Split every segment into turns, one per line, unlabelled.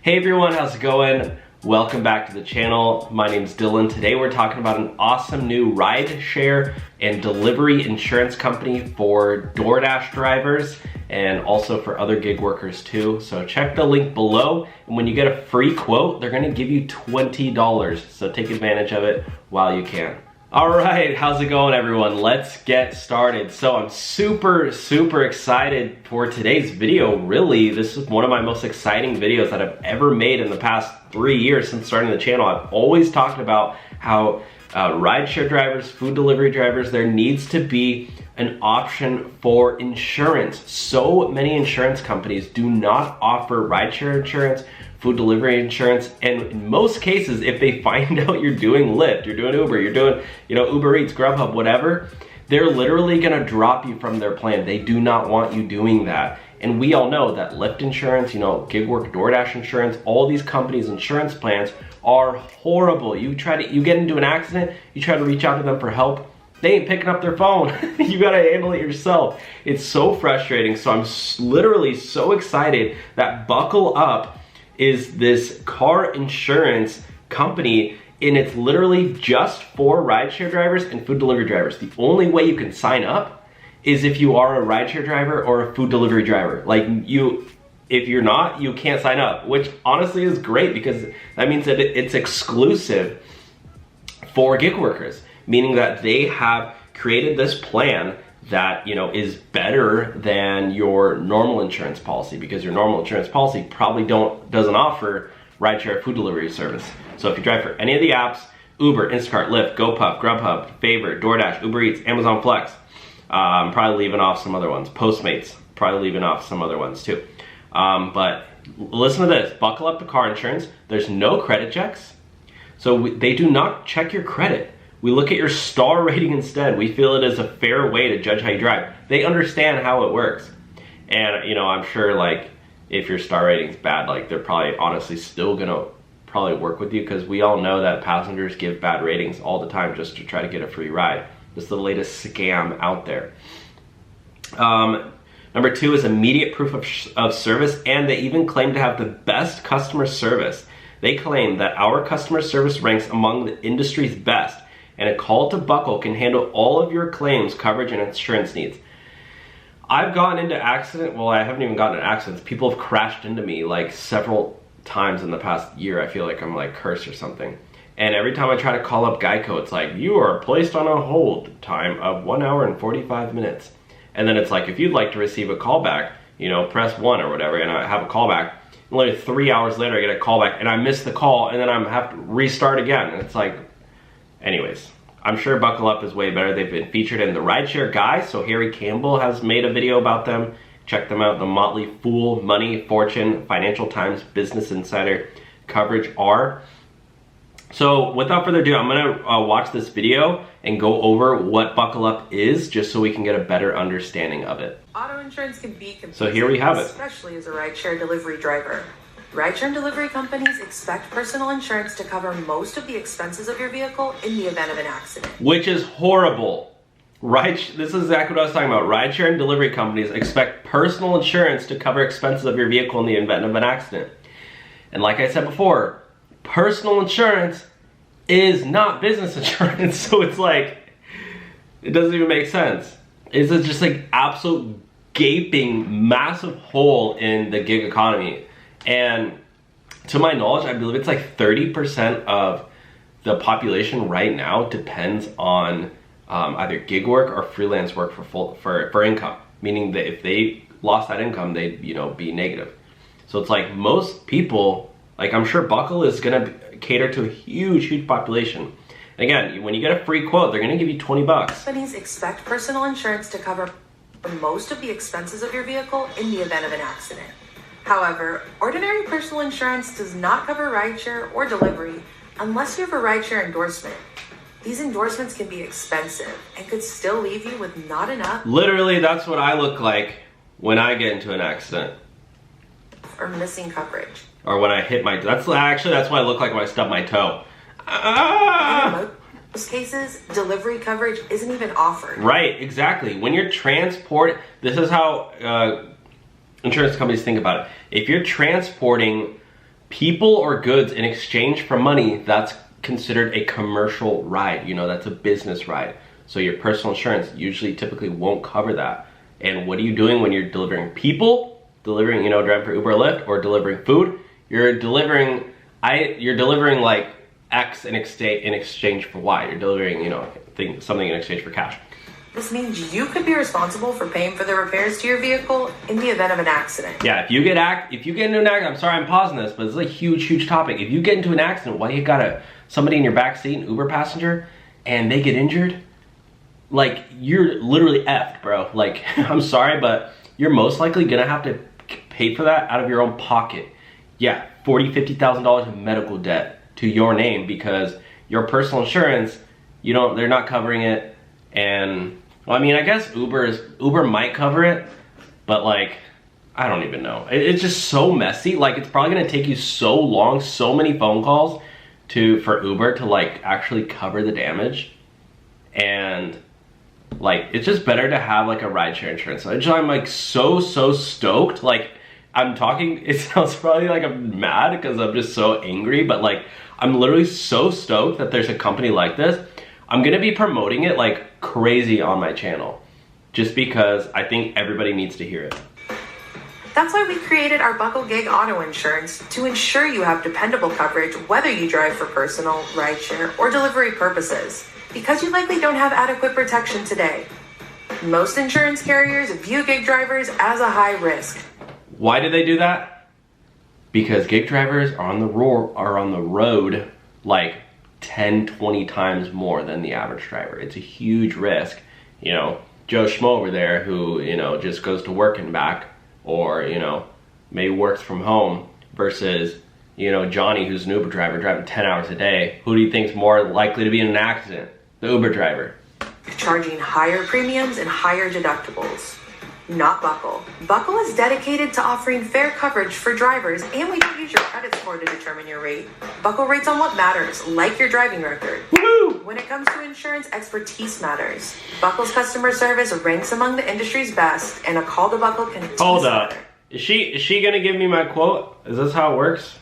Hey everyone, how's it going? Welcome back to the channel. My name's Dylan. Today we're talking about an awesome new rideshare and delivery insurance company for DoorDash drivers and also for other gig workers too. So check the link below, and when you get a free quote, they're gonna give you $20. So take advantage of it while you can. All right, how's it going everyone? Let's get started. So I'm super excited for today's video. Really, this is one of my most exciting videos that I've ever made in the past 3 years since starting the channel. I've always talked about how rideshare drivers, food delivery drivers, there needs to be an option for insurance. So many insurance companies do not offer rideshare insurance, food delivery insurance, and in most cases, if they find out you're doing Lyft, you're doing Uber, you're doing, Uber Eats, Grubhub, whatever, they're literally gonna drop you from their plan. They do not want you doing that. And we all know that Lyft insurance, gig work, DoorDash insurance, all these companies' insurance plans are horrible. You get into an accident, you try to reach out to them for help, they ain't picking up their phone. You gotta handle it yourself. It's so frustrating. So I'm literally so excited that Buckle Up is this car insurance company, and it's literally just for rideshare drivers and food delivery drivers. The only way you can sign up is if you are a rideshare driver or a food delivery driver. If you're not, you can't sign up, which honestly is great because that means that it's exclusive for gig workers, meaning that they have created this plan that is better than your normal insurance policy, because your normal insurance policy probably doesn't offer rideshare food delivery service. So if you drive for any of the apps, Uber, Instacart, Lyft, GoPuff, Grubhub, Favor, DoorDash, Uber Eats, Amazon Flex, I'm probably leaving off some other ones, Postmates, probably leaving off some other ones too. But listen to this, Buckle Up the car insurance, there's no credit checks. So they do not check your credit. We look at your star rating instead. We feel it is a fair way to judge how you drive. They understand how it works. And I'm sure if your star rating's bad, they're probably honestly still gonna probably work with you, because we all know that passengers give bad ratings all the time just to try to get a free ride. It's the latest scam out there. Number 2 is immediate proof of service, and they even claim to have the best customer service. They claim that our customer service ranks among the industry's best, and a call to Buckle can handle all of your claims, coverage, and insurance needs. I've gotten into I haven't even gotten in accidents. People have crashed into me several times in the past year. I feel like I'm cursed or something. And every time I try to call up Geico, it's you are placed on a hold time of 1 hour and 45 minutes. And then it's if you'd like to receive a call back, press 1 or whatever, and I have a call back. And literally 3 hours later, I get a call back, and I miss the call, and then I have to restart again. And it's anyways, I'm sure Buckle Up is way better. They've been featured in the Rideshare Guy, so Harry Campbell has made a video about them. Check them out. The Motley Fool, Money, Fortune, Financial Times, Business Insider coverage are. So without further ado, I'm gonna watch this video and go over what Buckle Up is, just so we can get a better understanding of it.
Auto insurance can be confusing,
so here we have it.
Especially as a rideshare delivery driver. Rideshare and delivery companies expect personal insurance to cover most of the expenses of your vehicle in the event of an accident.
Which is horrible. This is exactly what I was talking about. Rideshare and delivery companies expect personal insurance to cover expenses of your vehicle in the event of an accident. And like I said before, personal insurance is not business insurance. So it's it doesn't even make sense. It's just absolute gaping, massive hole in the gig economy. And to my knowledge, I believe it's 30% of the population right now depends on either gig work or freelance work for income. Meaning that if they lost that income, they'd be negative. So it's most people, I'm sure Buckle is gonna cater to a huge population. And again, when you get a free quote, they're gonna give you $20.
Companies expect personal insurance to cover most of the expenses of your vehicle in the event of an accident. However, ordinary personal insurance does not cover rideshare or delivery unless you have a rideshare endorsement. These endorsements can be expensive and could still leave you with not enough.
Literally, that's what I look like when I get into an accident.
Or missing coverage.
Or when I hit that's what I look like when I stub my toe.
In most cases, delivery coverage isn't even offered.
Right, exactly. When you're this is how insurance companies think about it. If you're transporting people or goods in exchange for money, that's considered a commercial ride. You know, that's a business ride. So your personal insurance usually typically won't cover that. And what are you doing when you're delivering people, delivering, you know, driving for Uber or Lyft, or delivering food? You're delivering like X in exchange for Y. You're delivering, you know, something in exchange for cash.
This means you could be responsible for paying for the repairs to your vehicle in the event of an accident.
Yeah, if you get into an accident, I'm sorry I'm pausing this, but it's a huge topic. If you get into an accident while you got somebody in your back seat, an Uber passenger, and they get injured, like, you're literally effed, bro. Like, I'm sorry, but you're most likely gonna have to pay for that out of your own pocket. Yeah, $40,000, $50,000 of medical debt to your name because your personal insurance, they're not covering it. And, well, I mean, I guess Uber might cover it, but like, I don't even know. It's just so messy. Like, it's probably gonna take you so long, so many phone calls for Uber to like actually cover the damage. And like, it's just better to have like a rideshare insurance. So I'm like so stoked. Like, I'm talking, it sounds probably like I'm mad because I'm just so angry, but like, I'm literally so stoked that there's a company like this. I'm gonna be promoting it like crazy on my channel, just because I think everybody needs to hear it.
That's why we created our Buckle Gig Auto Insurance to ensure you have dependable coverage whether you drive for personal, rideshare, or delivery purposes, because you likely don't have adequate protection today. Most insurance carriers view gig drivers as a high risk.
Why do they do that? Because gig drivers are on the road like 10, 20 times more than the average driver. It's a huge risk. You know, Joe Schmo over there who, you know, just goes to work and back, or, you know, maybe works from home, versus, you know, Johnny, who's an Uber driver driving 10 hours a day. Who do you think's more likely to be in an accident? The Uber driver.
Charging higher premiums and higher deductibles. Not Buckle. Buckle is dedicated to offering fair coverage for drivers, and we don't use your credit score to determine your rate. Buckle rates on what matters, like your driving record.
Woo!
When it comes to insurance, expertise matters. Buckle's customer service ranks among the industry's best, and a call to Buckle can
Hold up. Is she gonna give me my quote? Is this how it works?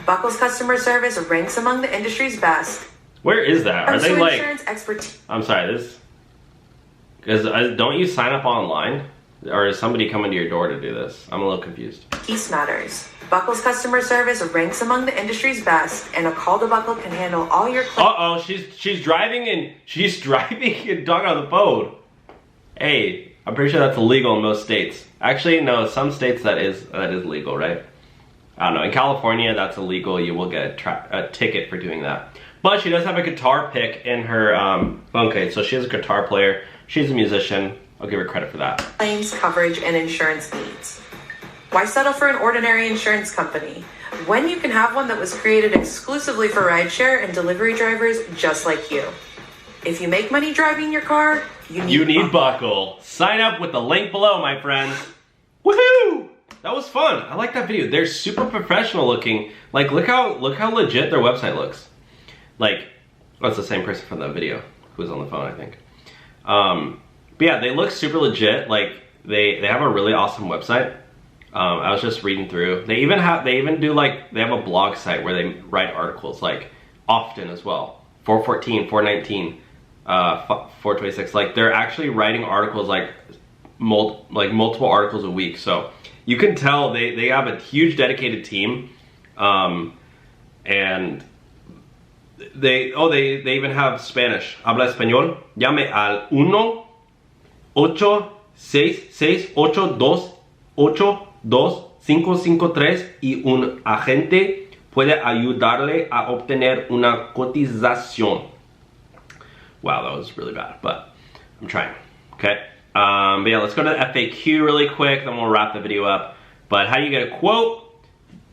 Buckle's customer service ranks among the industry's best.
Where is that? Are they like...
Insurance expertise.
I'm sorry, because don't you sign up online? Or is somebody coming to your door to do this? I'm a little confused.
Peace matters. Buckle's customer service ranks among the industry's best, and a call to Buckle can handle all your claims.
Uh-oh, she's driving and talking on the phone. Hey, I'm pretty sure that's illegal in most states. Actually, no, some states that is legal, right? I don't know. In California, that's illegal. You will get a ticket for doing that. But she does have a guitar pick in her phone case, so she is a guitar player. She's a musician. I'll give her credit for that.
Claims, coverage, and insurance needs. Why settle for an ordinary insurance company when you can have one that was created exclusively for rideshare and delivery drivers just like you? If you make money driving your car, you need
Buckle. Sign up with the link below, my friends. Woohoo! That was fun. I like that video. They're super professional looking. Like, look how legit their website looks. Like, that's the same person from the video who was on the phone, I think. But yeah, they look super legit. Like, they have a really awesome website. I was just reading through. They have a blog site where they write articles like often as well. 414, 419, 426. Like, they're actually writing articles like multiple articles a week. So you can tell they have a huge dedicated team. And they even have Spanish. Habla español. Llame al 1-866-828-553 y un agente puede ayudarle a obtener una cotización. Wow, that was really bad, but I'm trying. Okay. But yeah, let's go to the FAQ really quick, then we'll wrap the video up. But how do you get a quote?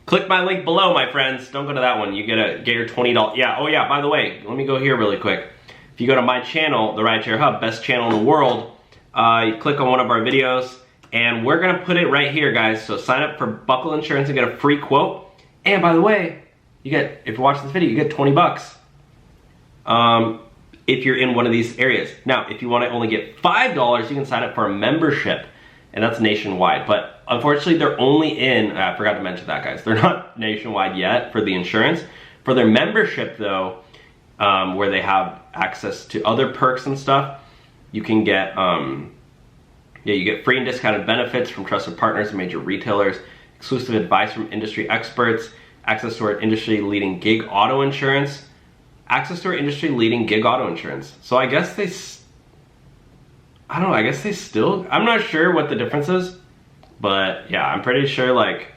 Click my link below, my friends. Don't go to that one. You get your $20. Yeah. Oh yeah. By the way, let me go here really quick. If you go to my channel, the Rideshare Hub, best channel in the world, you click on one of our videos, and we're gonna put it right here, guys. So sign up for Buckle Insurance and get a free quote. And by the way, if you're watching this video, you get $20. If you're in one of these areas. Now, if you want to only get $5, you can sign up for a membership. and that's nationwide. But unfortunately, they're only in, I forgot to mention that, guys. They're not nationwide yet for the insurance. For their membership, though, where they have access to other perks and stuff, you can get, you get free and discounted benefits from trusted partners and major retailers, exclusive advice from industry experts, access to our industry-leading gig auto insurance, So I guess they, I don't know, I guess they still, I'm not sure what the difference is, but yeah, I'm pretty sure like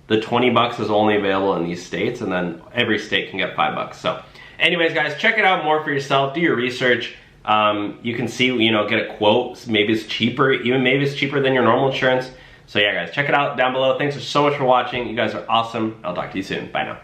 the $20 is only available in these states, and then every state can get $5. So anyways, guys, check it out more for yourself, do your research. You can see, you know, get a quote, maybe it's cheaper, even maybe it's cheaper than your normal insurance. So yeah, guys, check it out down below. Thanks so much for watching. You guys are awesome. I'll talk to you soon. Bye now.